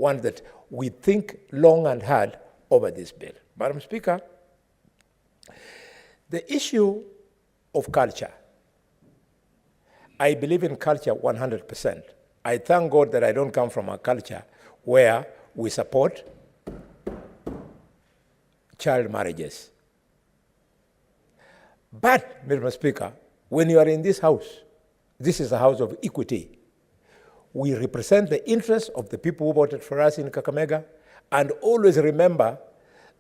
want that we think long and hard over this bill. Madam Speaker, the issue of culture, I believe in culture 100%. I thank God that I don't come from a culture where we support child marriages. But, Mr. Speaker, when you are in this house, this is a house of equity. We represent the interests of the people who voted for us in Kakamega, and always remember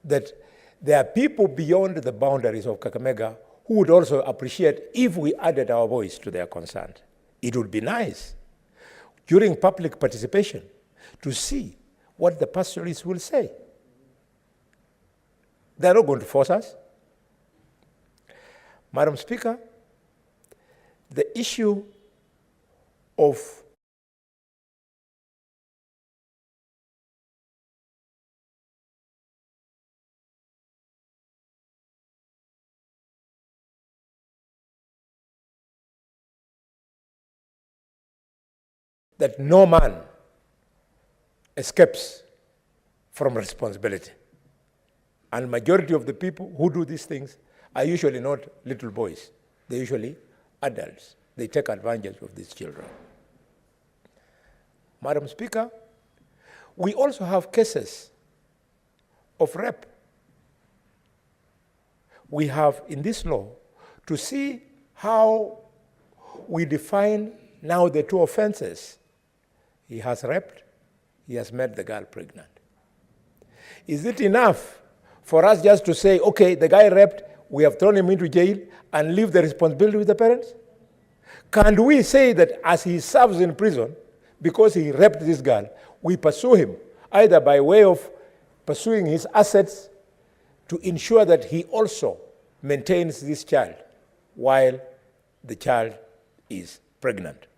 that there are people beyond the boundaries of Kakamega who would also appreciate if we added our voice to their concern. It would be nice during public participation to see what the pastoralists will say. They're not going to force us. Madam Speaker, the issue of that no man escapes from responsibility. And majority of the people who do these things are usually not little boys. They're usually adults. They take advantage of these children. Madam Speaker, we also have cases of rape. We have in this law to see how we define now the two offenses. He has raped, he has made the girl pregnant. Is it enough for us just to say, okay, the guy raped, we have thrown him into jail and leave the responsibility with the parents? Can't we say that as he serves in prison, because he raped this girl, we pursue him, either by way of pursuing his assets to ensure that he also maintains this child while the child is pregnant?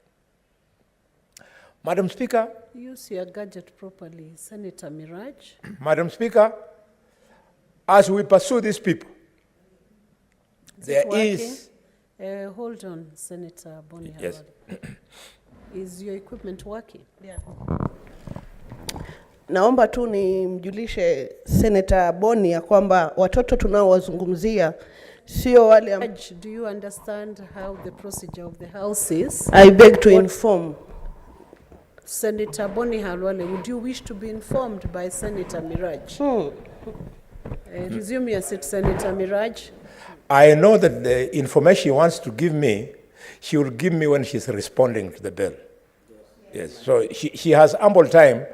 Madam Speaker. Use your gadget properly, Senator Miraj. Madam Speaker, as we pursue these people, there is... hold on, Senator Boni. Yes. Is your equipment working? Yeah. Naomba tu nimjulishe Senator Boni ya kwamba watoto tunaowazungumzia sio wale. Do you understand how the procedure of the House is? I beg to inform. Senator Boni Halwale, would you wish to be informed by Senator Miraj? Resume your seat, Senator Miraj. I know that the information she wants to give me, she will give me when she's responding to the bill. Yes, so she has ample time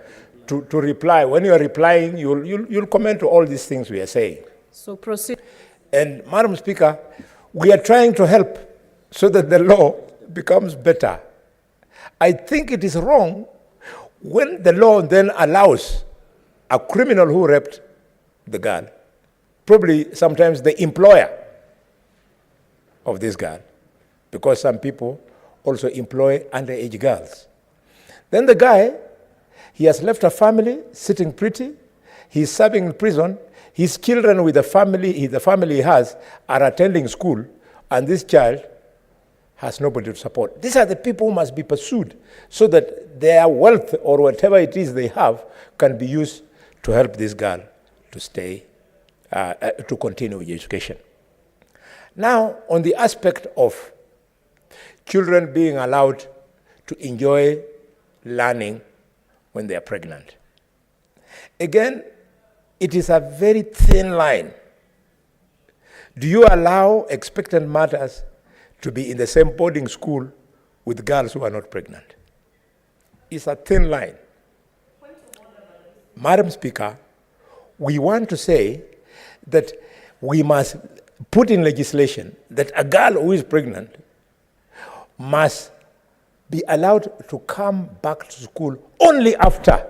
to reply. When you are replying, you'll comment to all these things we are saying. So proceed. And Madam Speaker, we are trying to help so that the law becomes better. I think it is wrong when the law then allows a criminal who raped the girl, probably sometimes the employer of this girl, because some people also employ underage girls. Then the guy, he has left a family sitting pretty, he's serving in prison, his children with the family he has are attending school, and this child has nobody to support. These are the people who must be pursued so that their wealth or whatever it is they have can be used to help this girl to stay, to continue with education. Now, on the aspect of children being allowed to enjoy learning when they are pregnant. Again, it is a very thin line. Do you allow expectant mothers to be in the same boarding school with girls who are not pregnant? It's a thin line. Madam Speaker, we want to say that we must put in legislation that a girl who is pregnant must be allowed to come back to school only after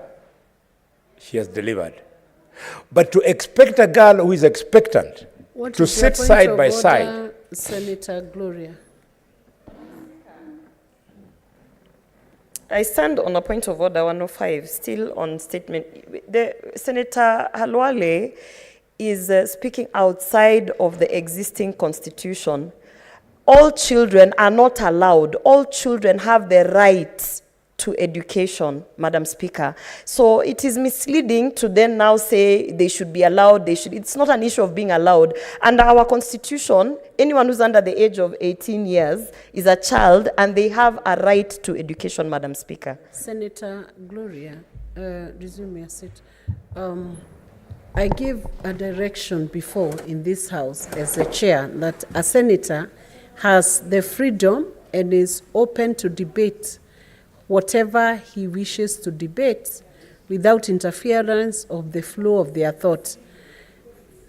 she has delivered. But to expect a girl who is expectant to sit side by side. Senator Gloria. I stand on a point of order 105, still on statement. Senator Halwale is speaking outside of the existing constitution. All children are not allowed. All children have the right to education, Madam Speaker. So it is misleading to then now say they should be allowed, it's not an issue of being allowed. Under our constitution, anyone who's under the age of 18 years is a child and they have a right to education, Madam Speaker. Senator Gloria, resume your seat. I gave a direction before in this House as a chair that a senator has the freedom and is open to debate whatever he wishes to debate without interference of the flow of their thought.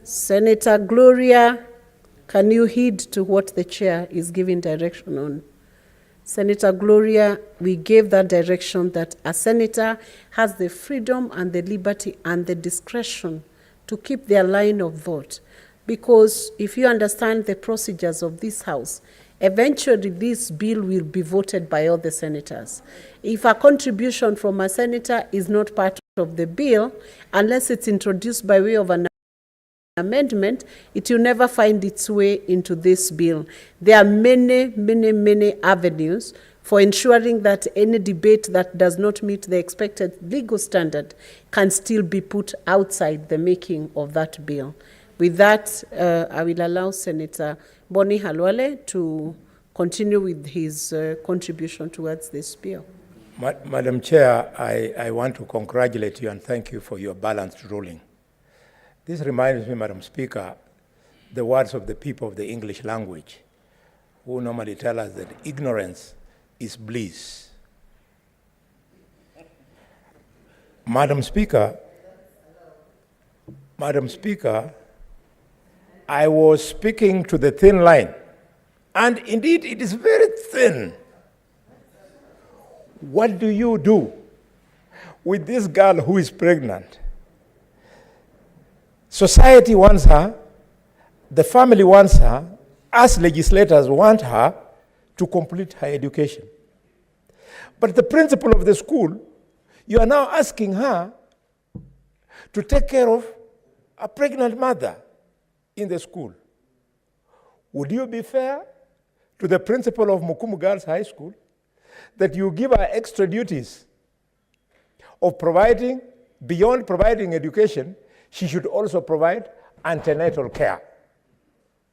Senator Gloria, can you heed to what the chair is giving direction on? Senator Gloria, we gave that direction that a senator has the freedom and the liberty and the discretion to keep their line of thought. Because if you understand the procedures of this House, eventually this bill will be voted by all the senators. If a contribution from a senator is not part of the bill, unless it's introduced by way of an amendment, it will never find its way into this bill. There are many avenues for ensuring that any debate that does not meet the expected legal standard can still be put outside the making of that bill. With that, I will allow Senator Boni Halwale to continue with his contribution towards this bill. Madam Chair, I want to congratulate you and thank you for your balanced ruling. This reminds me, Madam Speaker, the words of the people of the English language, who normally tell us that ignorance is bliss. Madam Speaker, I was speaking to the thin line, and indeed it is very thin. What do you do with this girl who is pregnant? Society wants her, the family wants her, us legislators want her to complete her education. But the principal of the school, you are now asking her to take care of a pregnant mother in the school. Would you be fair to the principal of Mukumu Girls High School that you give her extra duties of providing, beyond providing education, she should also provide antenatal care?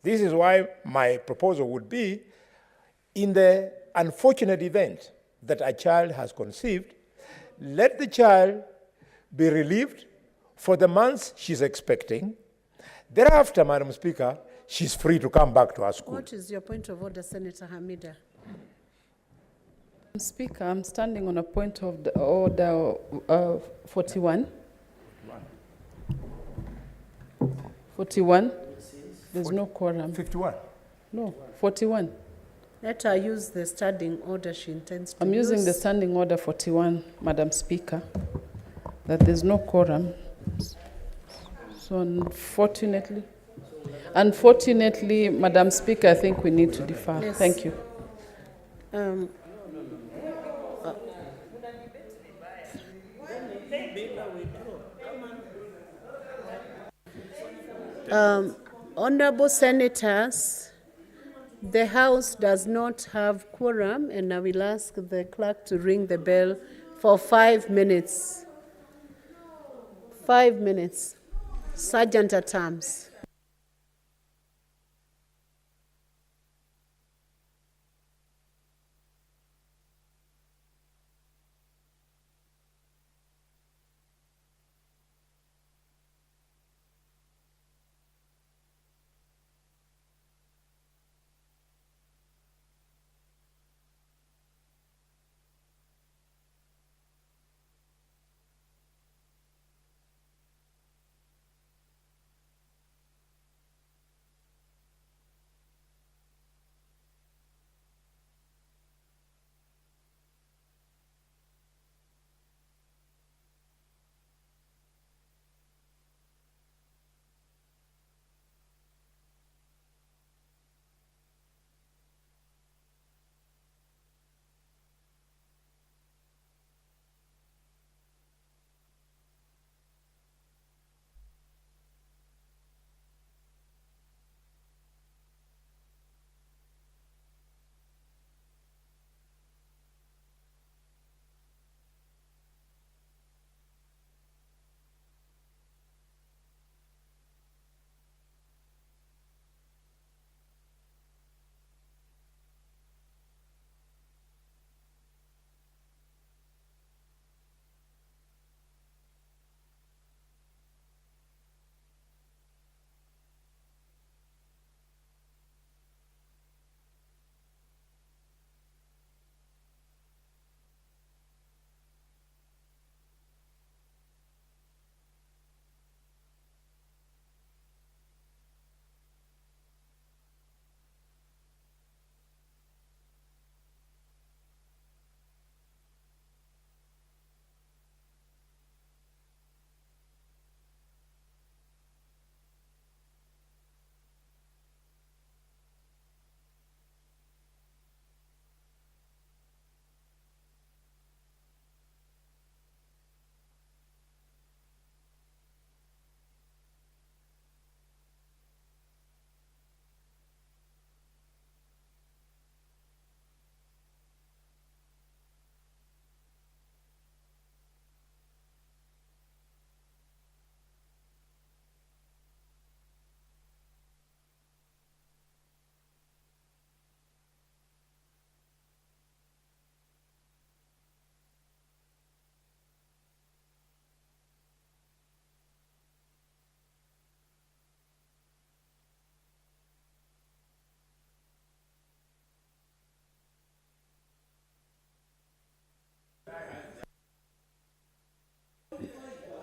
This is why my proposal would be, in the unfortunate event that a child has conceived, let the child be relieved for the months she's expecting. Thereafter, Madam Speaker, she's free to come back to her school. What is your point of order, Senator Hamida? Speaker, I'm standing on a point of the order 41. 41. There's no quorum. 51. No, 41. Let her use the standing order she intends to I'm use. using the standing order 41, Madam Speaker, that there's no quorum. So unfortunately, Madam Speaker, I think we need to defer. Yes. Thank you. Honorable Senators, the House does not have quorum, and I will ask the clerk to ring the bell for 5 minutes. 5 minutes. Sergeant at arms.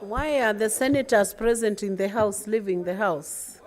Why are the senators present in the House leaving the House?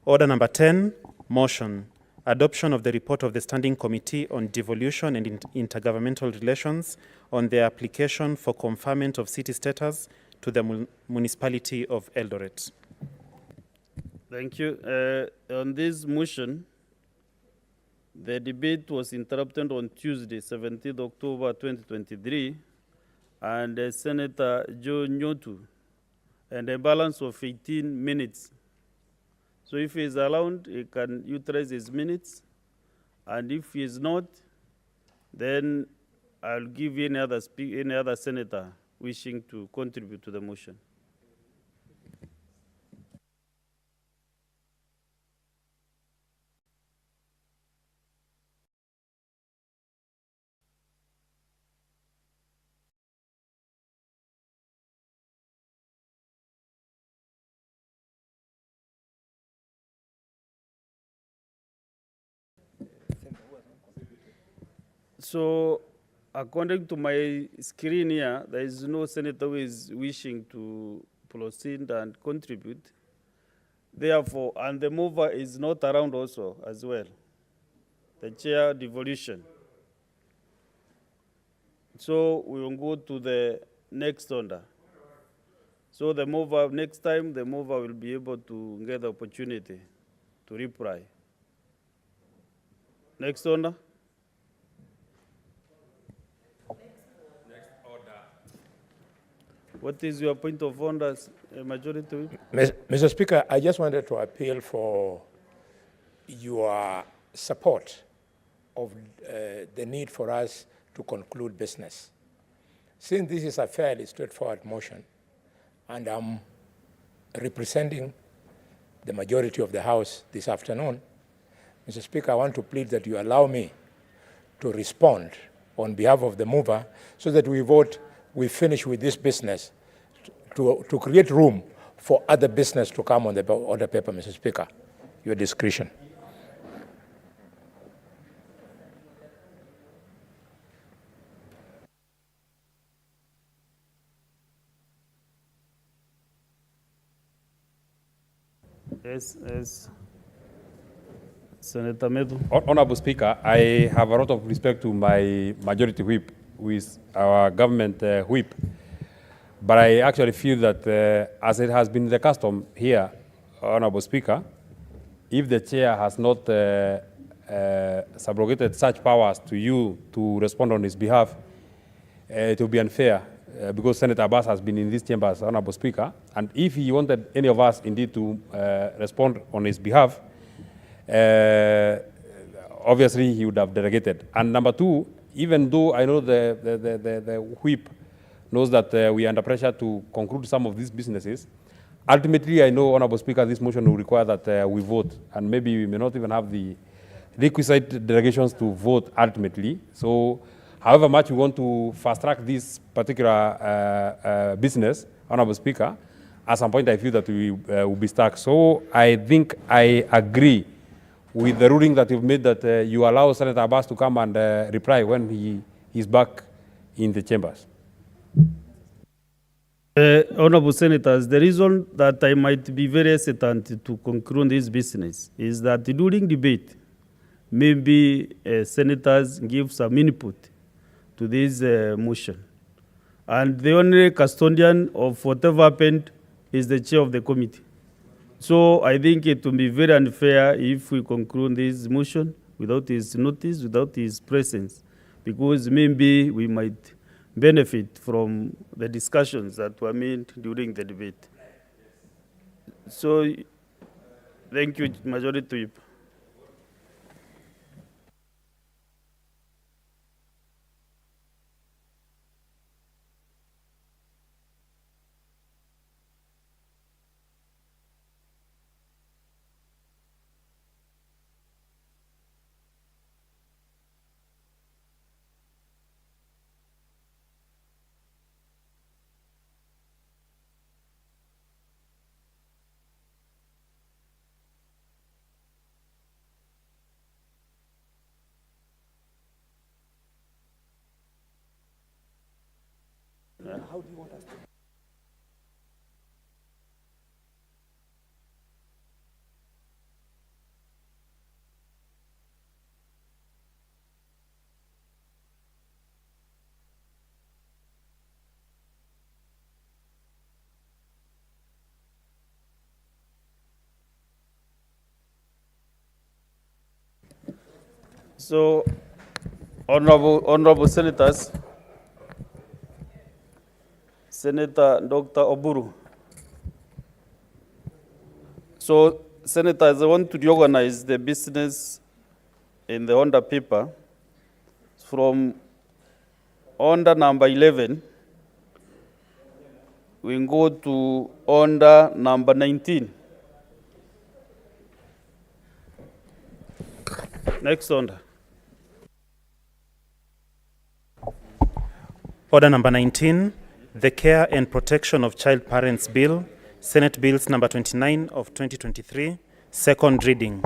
Order number 10, motion. Adoption of the report of the Standing Committee on Devolution and Intergovernmental Relations on the application for conferment of city status to the municipality of Eldoret. Thank you. On this motion, the debate was interrupted on Tuesday, 17th October 2023, and Senator Joe Nyotu, and a balance of 18 minutes. So if he is allowed, he can utilize his minutes, and if he is not, then I'll give any other senator wishing to contribute to the motion. So, according to my screen here, there is no senator who is wishing to proceed and contribute. Therefore, and the mover is not around also as well. The chair devolution. So we will go to the next order. So the mover, next time, the mover will be able to get the opportunity to reply. Next order. What is your point of order, Majority Whip? Mr. Speaker, I just wanted to appeal for your support of the need for us to conclude business. Since this is a fairly straightforward motion, and I'm representing the majority of the House this afternoon, Mr. Speaker, I want to plead that you allow me to respond on behalf of the mover so that we finish with this business to create room for other business to come on the order paper, Mr. Speaker. Your discretion. Yes. Senator Medu. Honorable Speaker, I have a lot of respect to my majority whip, who is our government whip. But I actually feel that, as it has been the custom here, Honorable Speaker, if the chair has not subrogated such powers to you to respond on his behalf, it will be unfair, because Senator Abbas has been in this chamber as Honorable Speaker, and if he wanted any of us indeed to respond on his behalf, obviously he would have delegated. And number two, even though I know the whip knows that we are under pressure to conclude some of these businesses, ultimately, I know, Honorable Speaker, this motion will require that we vote, and maybe we may not even have the requisite delegations to vote ultimately. So, however much we want to fast-track this particular business, Honorable Speaker, at some point I feel that we will be stuck. So, I think I agree with the ruling that you've made that you allow Senator Abbas to come and reply when he is back in the chambers. Honorable Senators, the reason that I might be very hesitant to conclude this business is that during debate, maybe senators give some input to this motion. And the only custodian of whatever happened is the chair of the committee. So I think it will be very unfair if we conclude this motion without his notice, without his presence, because maybe we might benefit from the discussions that were made during the debate. So, thank you, Majority Whip. How do you want us to? So, honorable senators, Senator Dr. Oburu. So, senators, I want to reorganize the business in the order paper from order number 11. We go to order number 19. Next order. Order number 19, the Care and Protection of Child Parents Bill, Senate Bills number 29 of 2023, second reading.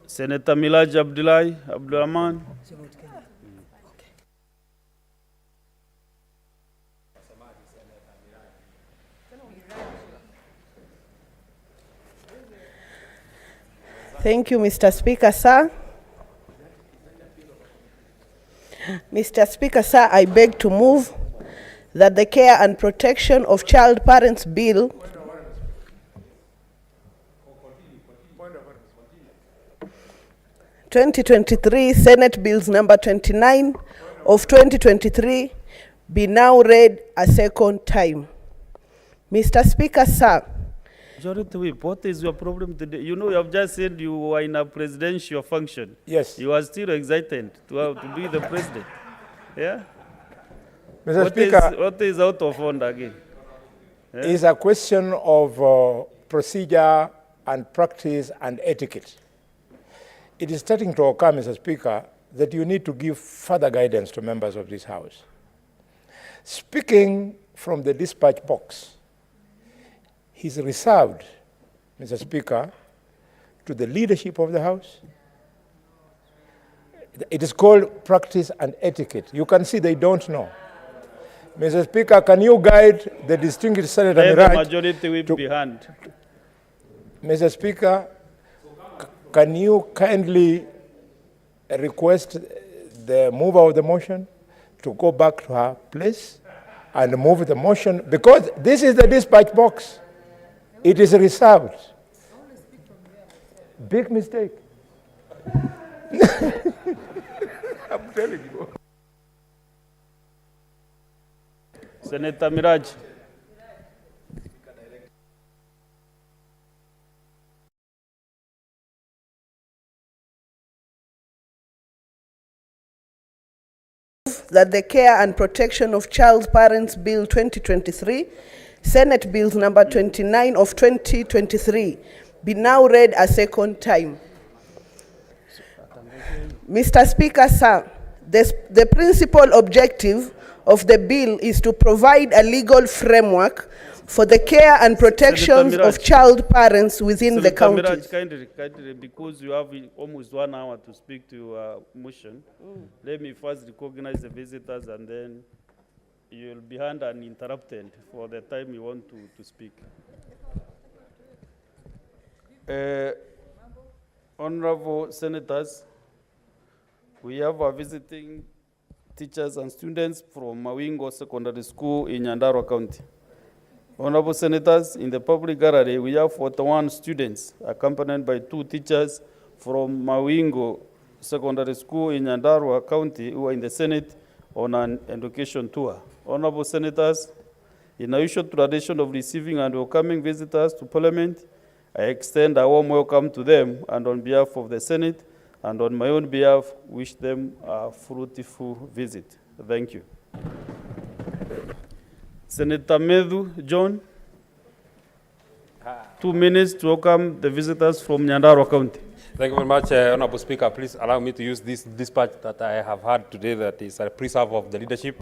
Senator Milaj Abdulrahman. Thank you, Mr. Speaker, sir. Mr. Speaker, sir, I beg to move that the Care and Protection of Child Parents Bill (2023) Senate Bills number 29 of 2023 be now read a second time. Mr. Speaker, sir. Majority Whip, what is your problem today? You know, you have just said you were in a presidential function. Yes. You are still excited to be the president. Yeah? Mr. Speaker, what is out of order again? Yeah? It's a question of procedure and practice and etiquette. It is starting to occur, Mr. Speaker, that you need to give further guidance to members of this House. Speaking from the dispatch box, he's reserved, Mr. Speaker, to the leadership of the House. It is called practice and etiquette. You can see they don't know. Mr. Speaker, can you guide the distinguished Senator Let the Miraj majority whip behind. Mr. Speaker, can you kindly request the mover of the motion to go back to her place and move the motion? Because this is the dispatch box. It is reserved. Big mistake. I'm telling you. Senator Miraj. That the Care and Protection of Child Parents Bill 2023, Senate Bills number 29 of 2023 be now read a second time. Mr. Speaker, sir, the principal objective of the bill is to provide a legal framework for the care and protections Senator of child parents within the Senator Miraj, counties. kindly, because you have almost 1 hour to speak to your motion, let me first recognize the visitors and then you'll be uninterrupted for the time you want to speak. Honorable Senators, we have our visiting teachers and students from Mawingo Secondary School in Nyandarua County. Honorable Senators, in the public gallery, we have 41 students accompanied by 2 teachers from Mawingo Secondary School in Nyandarua County who are in the Senate on an education tour. Honorable Senators, in a usual tradition of receiving and welcoming visitors to Parliament, I extend a warm welcome to them, and on behalf of the Senate and on my own behalf, wish them a fruitful visit. Thank you. Senator Medu John, 2 minutes to welcome the visitors from Nyandarua County. Thank you very much, Honorable Speaker. Please allow me to use this dispatch that I have had today that is a preserve of the leadership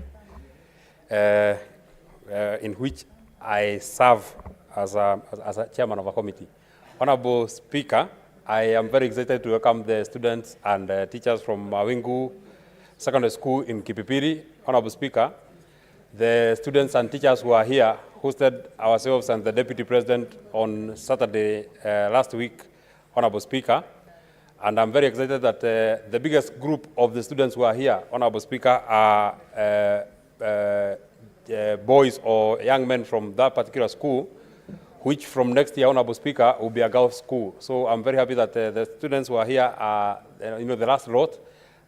in which I serve as a chairman of a committee. Honorable Speaker, I am very excited to welcome the students and teachers from Mawingu Secondary School in Kipipiri. Honorable Speaker, the students and teachers who are here hosted ourselves and the Deputy President on Saturday last week, Honorable Speaker. And I'm very excited that the biggest group of the students who are here, Honorable Speaker, are boys or young men from that particular school, which from next year, Honorable Speaker, will be a girls' school. So I'm very happy that the students who are here are, the last lot.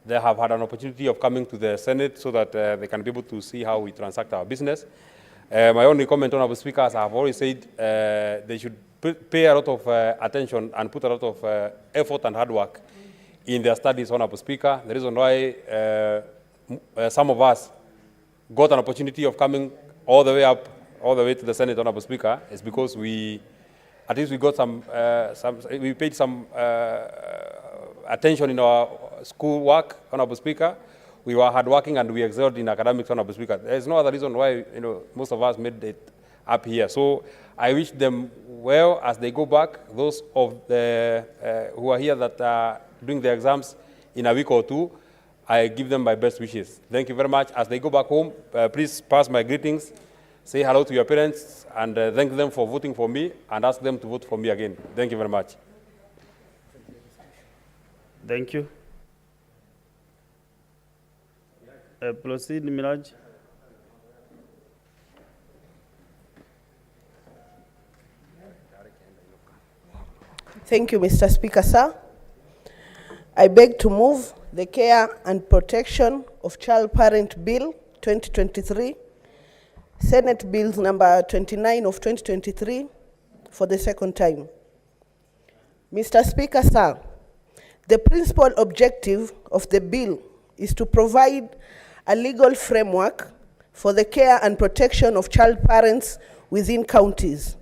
They have had an opportunity of coming to the Senate so that they can be able to see how we transact our business. My only comment, Honorable Speaker, as I have always said, they should pay a lot of attention and put a lot of effort and hard work in their studies, Honorable Speaker. The reason why some of us got an opportunity of coming all the way to the Senate, Honorable Speaker, is because at least we got we paid some attention in our school work, Honorable Speaker. We were hardworking and we excelled in academics, Honorable Speaker. There's no other reason why most of us made it up here. So I wish them well as they go back. Those of the who are here that are doing the exams in a week or 2, I give them my best wishes. Thank you very much. As they go back home, please pass my greetings, say hello to your parents, and thank them for voting for me, and ask them to vote for me again. Thank you very much. Thank you. Proceed, Miraj. Thank you, Mr. Speaker, sir. I beg to move the Care and Protection of Child Parent Bill 2023, Senate Bills number 29 of 2023, for the second time. Mr. Speaker, sir, the principal objective of the bill is to provide a legal framework for the care and protection of child parents within counties.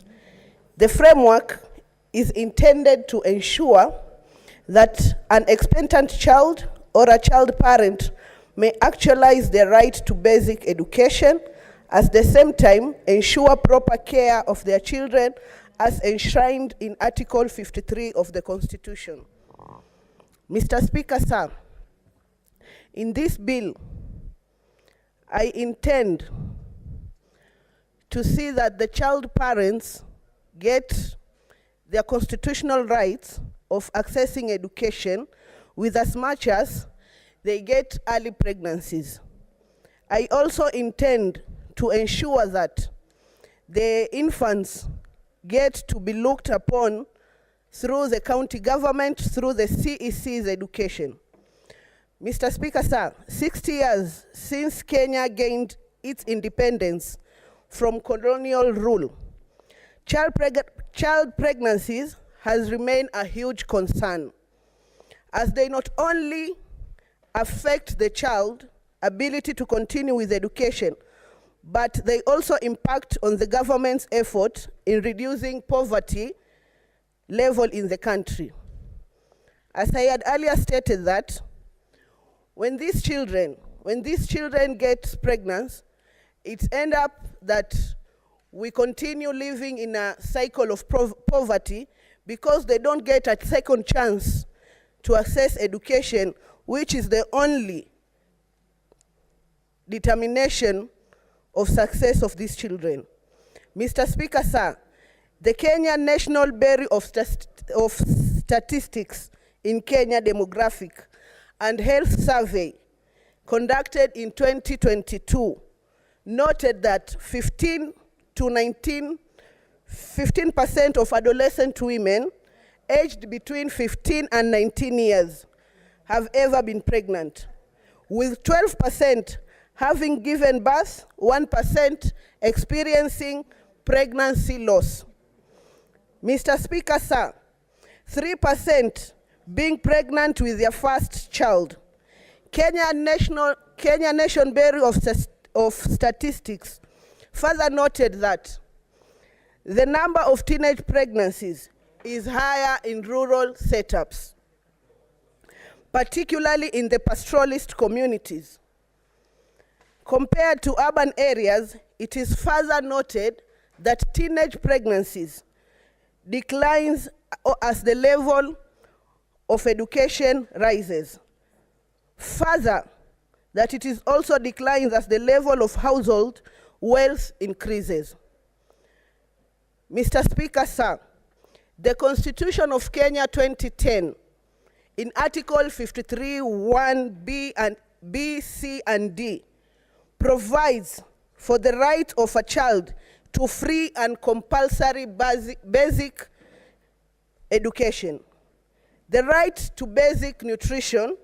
The framework is intended to ensure that an expectant child or a child parent may actualize their right to basic education, at the same time ensure proper care of their children as enshrined in Article 53 of the Constitution. Mr. Speaker, sir, in this bill, I intend to see that the child parents get their constitutional rights of accessing education with as much as they get early pregnancies. I also intend to ensure that the infants get to be looked upon through the county government, through the CEC's education. Mr. Speaker, sir, 60 years since Kenya gained its independence from colonial rule, child pregnancies has remained a huge concern, as they not only affect the child's ability to continue with education, but they also impact on the government's effort in reducing poverty level in the country. As I had earlier stated that when these children get pregnant, it ends up that we continue living in a cycle of poverty because they don't get a second chance to access education, which is the only determination of success of these children. Mr. Speaker, sir, the Kenya National Bureau of Statistics in Kenya Demographic and Health Survey conducted in 2022 noted that 15% of adolescent women aged between 15 and 19 years have ever been pregnant, with 12% having given birth, 1% experiencing pregnancy loss. Mr. Speaker, sir, 3% being pregnant with their first child. Kenya National Bureau of Statistics further noted that the number of teenage pregnancies is higher in rural setups, particularly in the pastoralist communities. Compared to urban areas, it is further noted that teenage pregnancies declines as the level of education rises. Further, that it is also declines as the level of household wealth increases. Mr. Speaker, sir, the Constitution of Kenya 2010, in Article 53, 1B and B, C, and D, provides for the right of a child to free and compulsory basic education, the right to basic nutrition,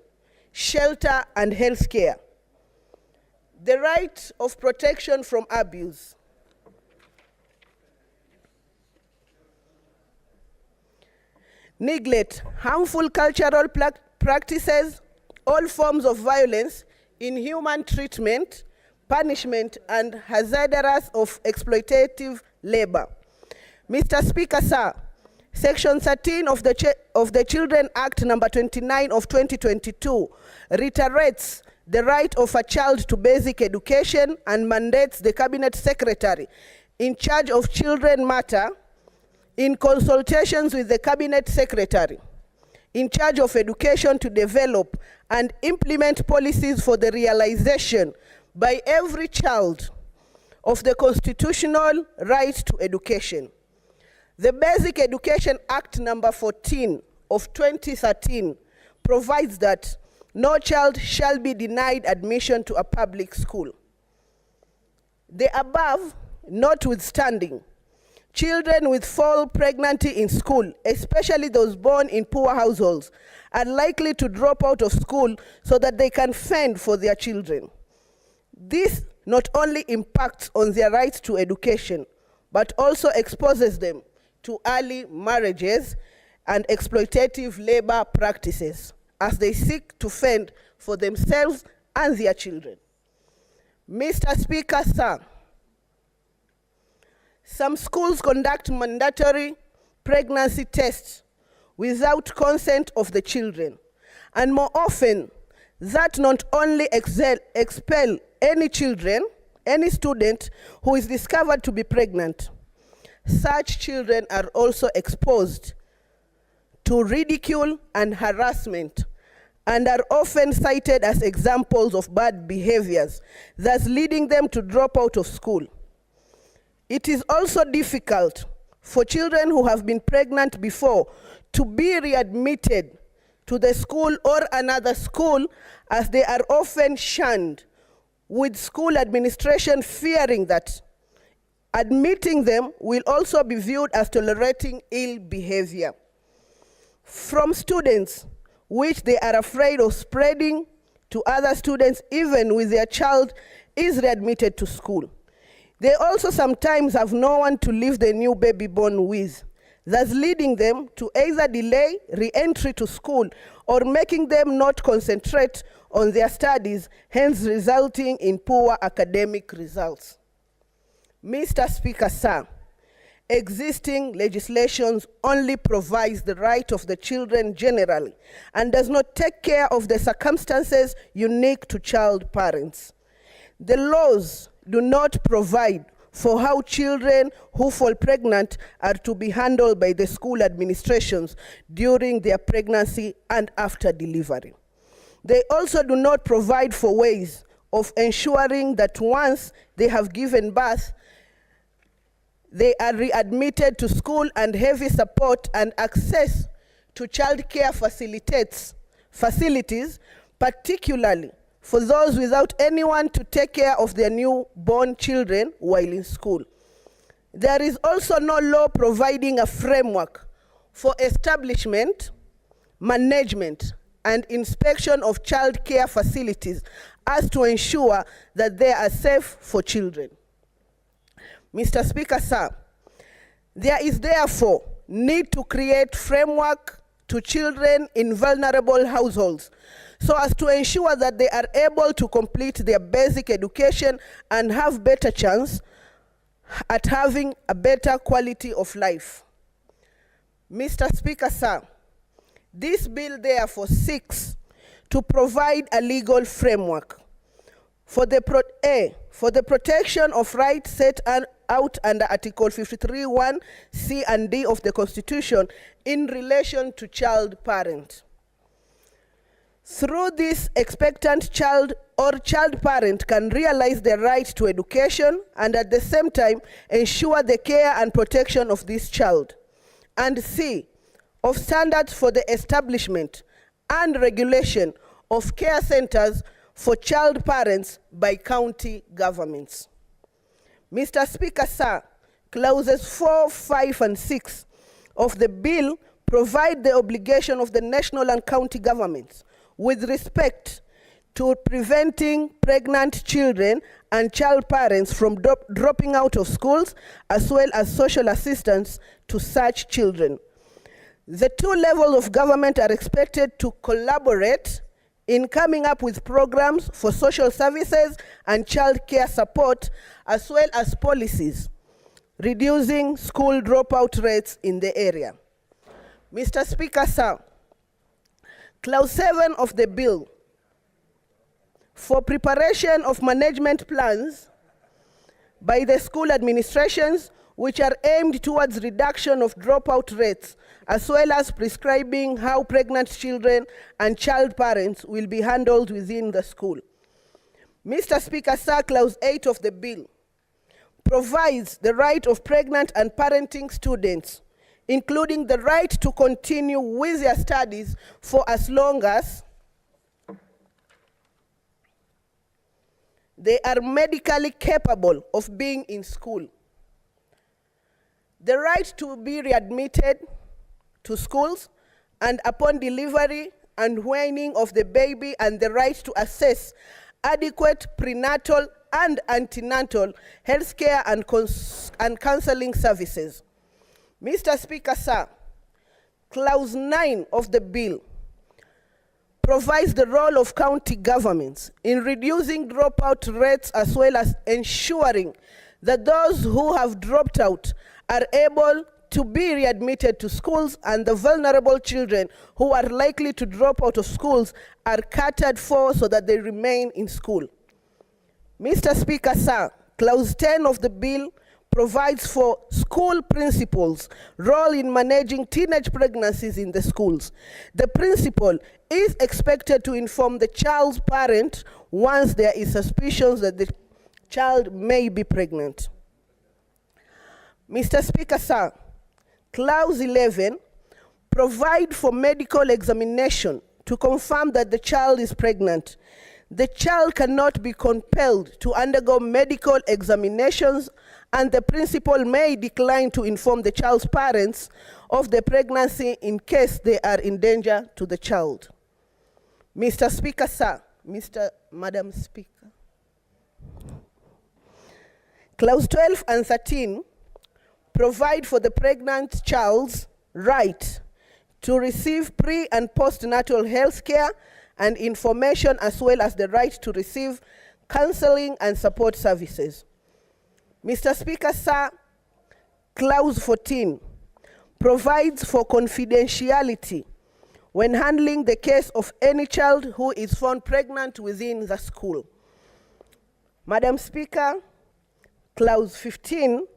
shelter, and health care, the right of protection from abuse, neglect, harmful cultural practices, all forms of violence, inhuman treatment, punishment, and hazardous of exploitative labor. Mr. Speaker, sir, Section 13 of the Children Act number 29 of 2022 reiterates the right of a child to basic education and mandates the Cabinet Secretary in charge of children matter, in consultations with the Cabinet Secretary in charge of education, to develop and implement policies for the realization by every child of the constitutional right to education. The Basic Education Act number 14 of 2013 provides that no child shall be denied admission to a public school. The above notwithstanding, children with fall pregnancy in school, especially those born in poor households, are likely to drop out of school so that they can fend for their children. This not only impacts on their right to education, but also exposes them to early marriages and exploitative labor practices as they seek to fend for themselves and their children. Mr. Speaker, sir, some schools conduct mandatory pregnancy tests without consent of the children, and more often, that not only expel any student who is discovered to be pregnant, such children are also exposed to ridicule and harassment and are often cited as examples of bad behaviors, thus leading them to drop out of school. It is also difficult for children who have been pregnant before to be readmitted to the school or another school, as they are often shunned, with school administration fearing that admitting them will also be viewed as tolerating ill behavior from students, which they are afraid of spreading to other students even when their child is readmitted to school. They also sometimes have no one to leave the new baby born with, thus leading them to either delay re-entry to school or making them not concentrate on their studies, hence resulting in poor academic results. Mr. Speaker, sir, existing legislation only provides the right of the children generally and does not take care of the circumstances unique to child parents. The laws do not provide for how children who fall pregnant are to be handled by the school administrations during their pregnancy and after delivery. They also do not provide for ways of ensuring that once they have given birth, they are readmitted to school and heavy support and access to childcare facilities, particularly for those without anyone to take care of their newborn children while in school. There is also no law providing a framework for establishment, management, and inspection of childcare facilities as to ensure that they are safe for children. Mr. Speaker, sir, there is therefore need to create framework to children in vulnerable households so as to ensure that they are able to complete their basic education and have better chance at having a better quality of life. Mr. Speaker, sir, this bill therefore seeks to provide a legal framework for the protection of rights set out under Article 53(1) C and D of the Constitution in relation to child parent. Through this, expectant child or child parent can realize their right to education and at the same time ensure the care and protection of this child. And C, of standards for the establishment and regulation of care centers for child parents by county governments. Mr. Speaker, sir, clauses 4, 5, and 6 of the bill provide the obligation of the national and county governments with respect to preventing pregnant children and child parents from dropping out of schools, as well as social assistance to such children. The two levels of government are expected to collaborate in coming up with programs for social services and child care support, as well as policies reducing school dropout rates in the area. Mr. Speaker, sir, Clause 7 of the bill for preparation of management plans by the school administrations which are aimed towards reduction of dropout rates, as well as prescribing how pregnant children and child parents will be handled within the school. Mr. Speaker, sir, Clause 8 of the bill provides the right of pregnant and parenting students, including the right to continue with their studies for as long as they are medically capable of being in school. The right to be readmitted to schools and upon delivery and weaning of the baby, and the right to access adequate prenatal and antenatal health care and counseling services. Mr. Speaker, sir, Clause 9 of the bill provides the role of county governments in reducing dropout rates, as well as ensuring that those who have dropped out are able to be readmitted to schools, and the vulnerable children who are likely to drop out of schools are catered for so that they remain in school. Mr. Speaker, sir, Clause 10 of the bill provides for school principals' role in managing teenage pregnancies in the schools. The principal is expected to inform the child's parent once there is suspicion that the child may be pregnant. Mr. Speaker, sir, Clause 11 provides for medical examination to confirm that the child is pregnant. The child cannot be compelled to undergo medical examinations, and the principal may decline to inform the child's parents of the pregnancy in case they are in danger to the child. Mr. Speaker, sir, Madam Speaker, Clause 12 and 13 provide for the pregnant child's right to receive pre- and postnatal health care and information, as well as the right to receive counseling and support services. Mr. Speaker, sir, Clause 14 provides for confidentiality when handling the case of any child who is found pregnant within the school. Madam Speaker, Clause 15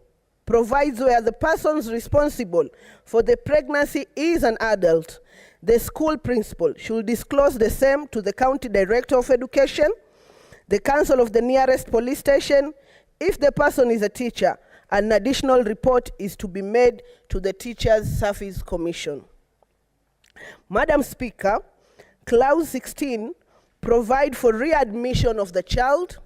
provides where the persons responsible for the pregnancy is an adult, the school principal should disclose the same to the County Director of Education, the council of the nearest police station. If the person is a teacher, an additional report is to be made to the Teachers Service Commission. Madam Speaker, Clause 16 provides for readmission of the child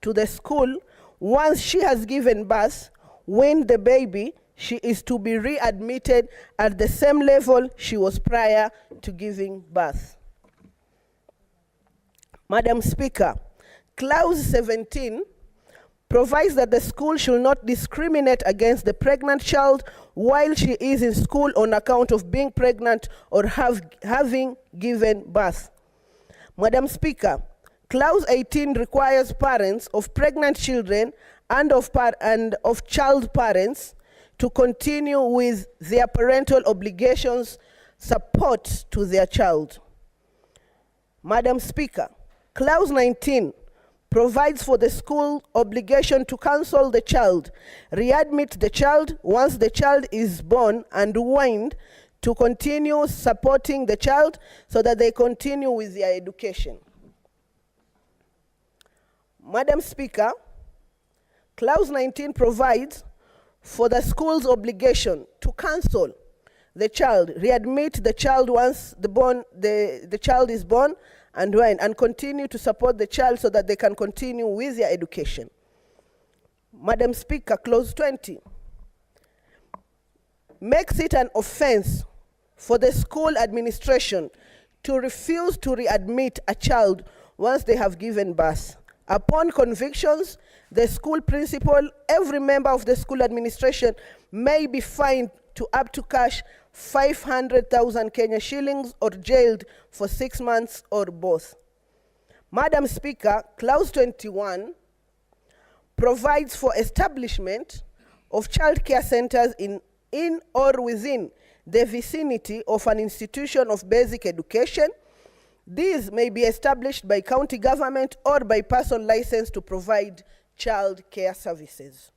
to the school once she has given birth. When the baby, she is to be readmitted at the same level she was prior to giving birth. Madam Speaker, Clause 17 provides that the school should not discriminate against the pregnant child while she is in school on account of being pregnant or having given birth. Madam Speaker, Clause 18 requires parents of pregnant children and of child parents to continue with their parental obligations support to their child. Madam Speaker, Clause 19 provides for the school obligation to counsel the child, readmit the child once the child is born, and weaned, to continue supporting the child so that they continue with their education. Madam Speaker, Clause 19 provides for the school's obligation to counsel the child, readmit the child once the child is born, and continue to support the child so that they can continue with their education. Madam Speaker, Clause 20 makes it an offense for the school administration to refuse to readmit a child once they have given birth. Upon convictions, the school principal, every member of the school administration may be fined to up to cash 500,000 Kenya shillings or jailed for 6 months or both. Madam Speaker, Clause 21 provides for establishment of child care centers in or within the vicinity of an institution of basic education. These may be established by county government or by person licensed to provide child care services.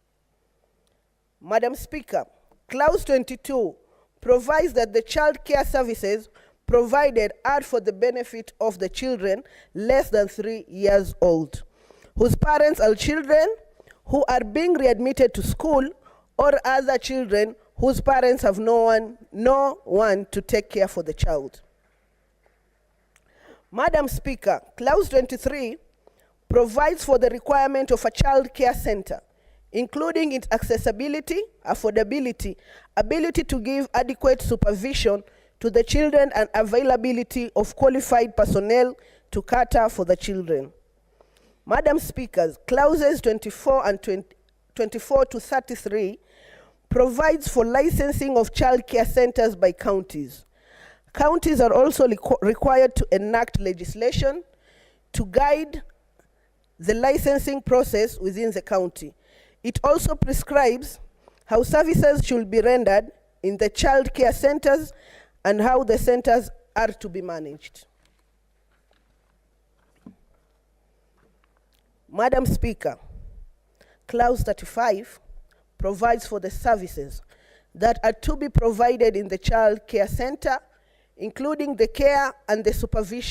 Madam Speaker, Clause 22 provides that the child care services provided are for the benefit of the children less than 3 years old, whose parents are children who are being readmitted to school, or other children whose parents have no one to take care for the child. Madam Speaker, Clause 23 provides for the requirement of a child care center, including its accessibility, affordability, ability to give adequate supervision to the children, and availability of qualified personnel to cater for the children. Madam Speaker, Clauses 24 to 33 provides for licensing of child care centers by counties. Counties are also required to enact legislation to guide the licensing process within the county. It also prescribes how services should be rendered in the child care centers and how the centers are to be managed. Madam Speaker, Clause 35 provides for the services that are to be provided in the child care center, including the care and the supervision